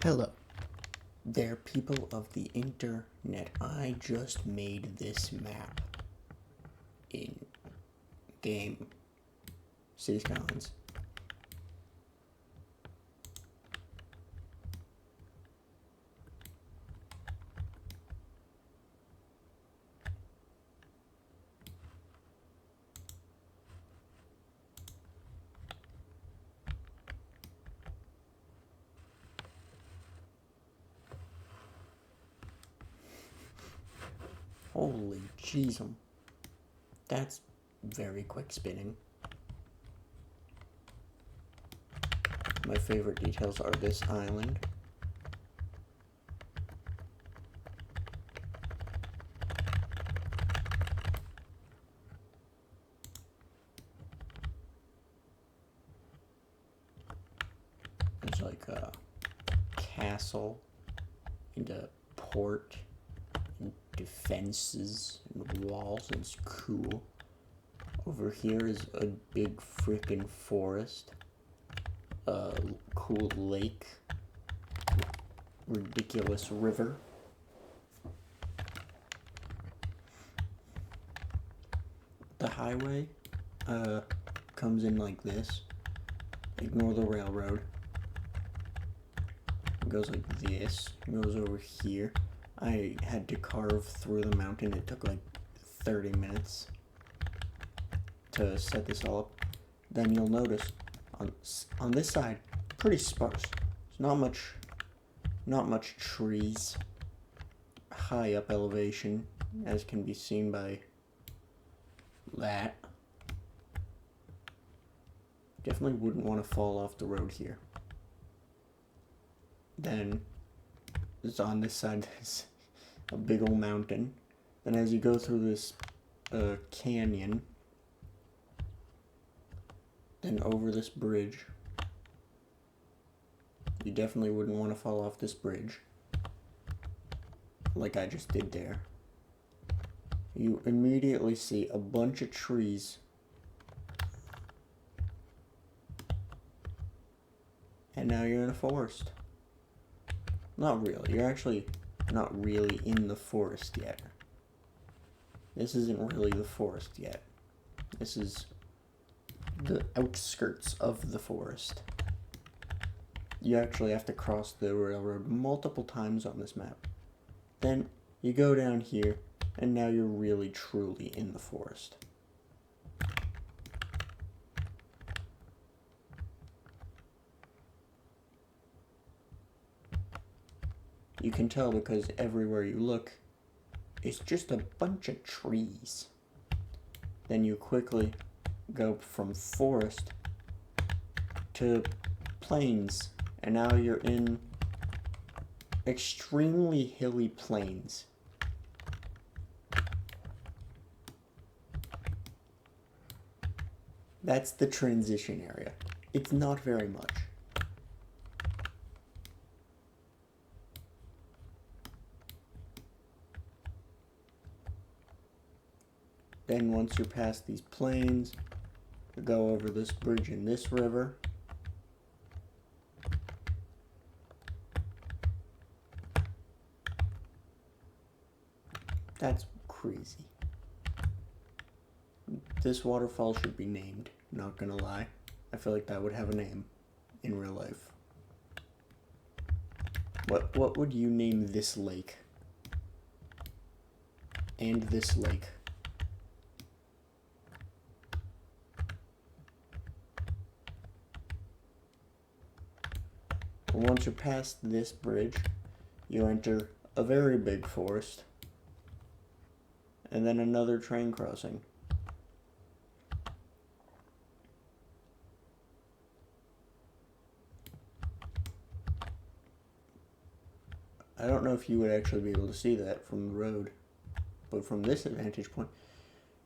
Hello, there people of the internet. I just made this map in game Cities Skylines. Holy jeez, that's very quick spinning. My favorite details are this island. There's like a castle and a port and defenses and walls, and it's cool. Over here is a big freaking forest. A cool lake. Ridiculous river. The highway comes in like this. Ignore the railroad. It goes like this. It goes over here. I had to carve through the mountain. It took like 30 minutes to set this all up. Then you'll notice on this side, pretty sparse. There's not much trees. High up elevation, as can be seen by that. Definitely wouldn't want to fall off the road here. Then, it's on this side, there's a big old mountain. Then as you go through this canyon, then over this bridge, you definitely wouldn't want to fall off this bridge, like I just did there. You immediately see a bunch of trees, and now you're in a forest. Not really. You're actually not really in the forest yet. This isn't really the forest yet. This is the outskirts of the forest. You actually have to cross the railroad multiple times on this map. Then you go down here, and now you're really truly in the forest. You can tell because everywhere you look, it's just a bunch of trees. Then you quickly go from forest to plains, and now you're in extremely hilly plains. That's the transition area. It's not very much. Then once you're past these plains, you go over this bridge in this river. That's crazy. This waterfall should be named, not gonna lie. I feel like that would have a name in real life. What would you name this lake? And this lake? Once you're past this bridge, you enter a very big forest, and then another train crossing. I don't know if you would actually be able to see that from the road, but from this vantage point,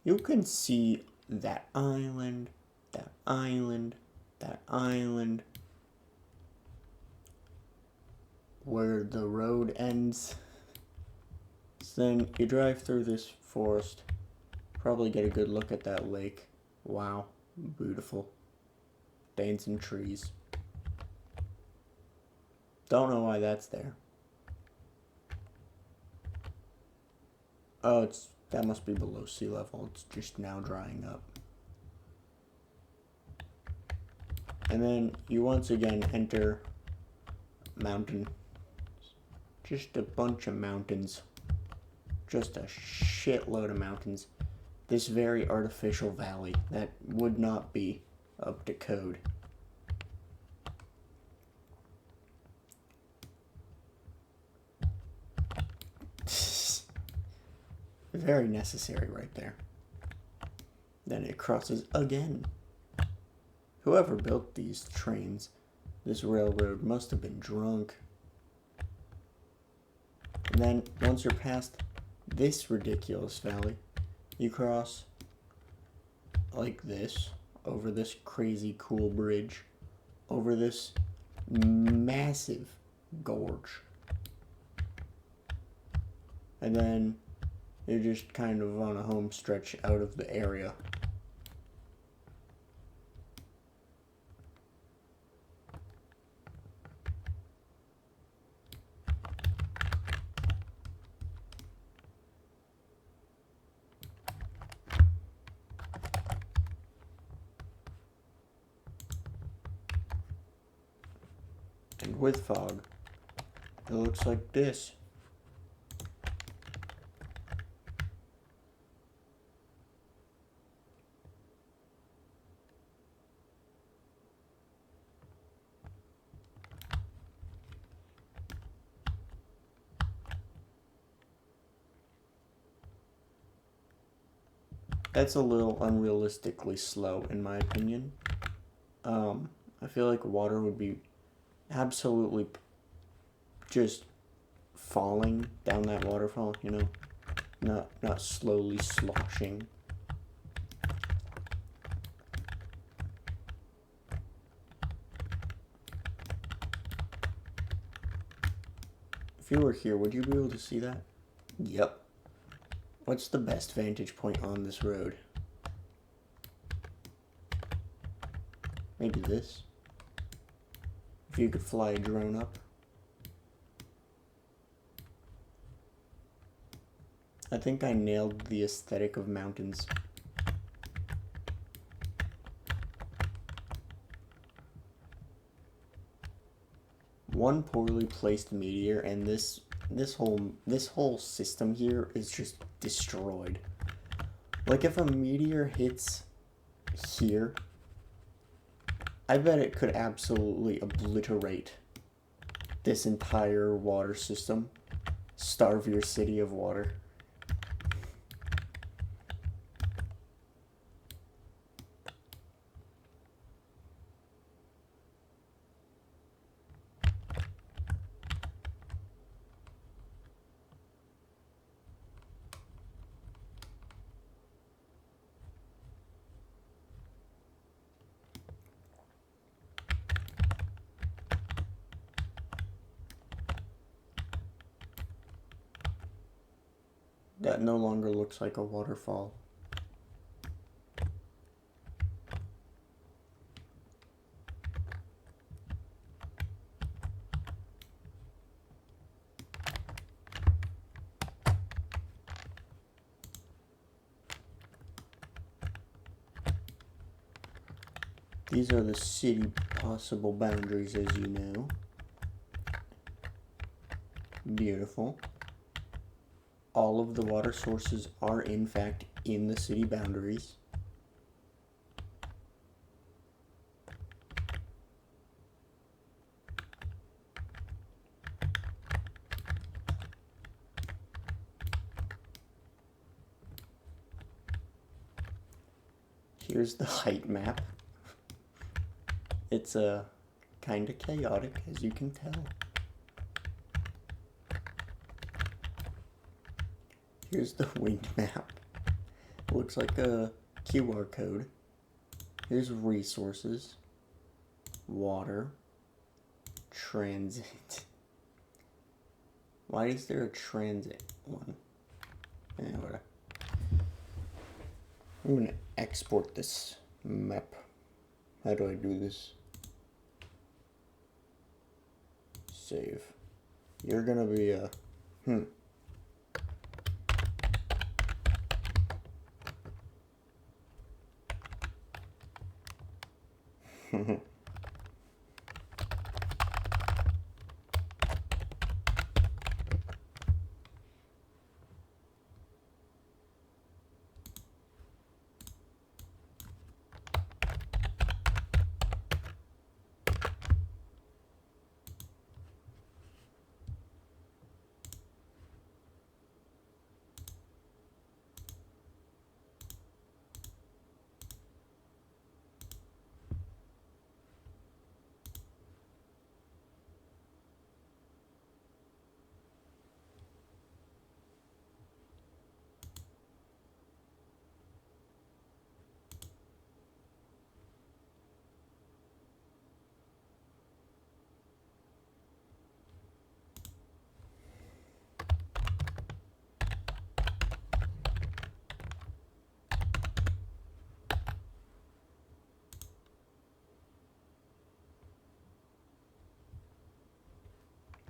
you can see that island, that island, that island, where the road ends. So then you drive through this forest, probably get a good look at that lake. Wow, beautiful. Dancing trees. Don't know why that's there. Oh, that must be below sea level. It's just now drying up. And then you once again enter mountain. Just a bunch of mountains. Just a shitload of mountains. This very artificial valley that would not be up to code. Very necessary right there. Then it crosses again. Whoever built these trains, this railroad, must have been drunk. And then, once you're past this ridiculous valley, you cross like this, over this crazy cool bridge, over this massive gorge. And then you're just kind of on a home stretch out of the area. And with fog, it looks like this. That's a little unrealistically slow, in my opinion. I feel like water would be absolutely just falling down that waterfall, you know? Not slowly sloshing. If you were here, would you be able to see that? Yep. What's the best vantage point on this road? Maybe this? If you could fly a drone up. I think I nailed the aesthetic of mountains. One poorly placed meteor and this whole system here is just destroyed. Like if a meteor hits here, I bet it could absolutely obliterate this entire water system. Starve your city of water. That no longer looks like a waterfall. These are the city possible boundaries, as you know. Beautiful. All of the water sources are in fact in the city boundaries. Here's the height map. It's kind of chaotic, as you can tell. Here's the wind map. Looks like a QR code. Here's resources, water, transit. Why is there a transit one? Anyway, I'm gonna export this map. How do I do this? save. You're gonna be a...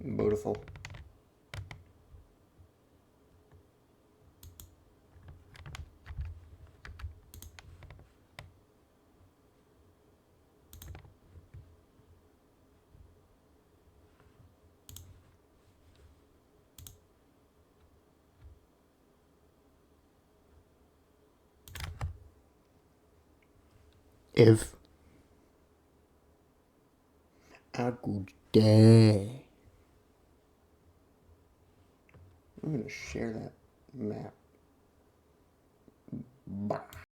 Beautiful. If aku die, I'm gonna share that map. Bye.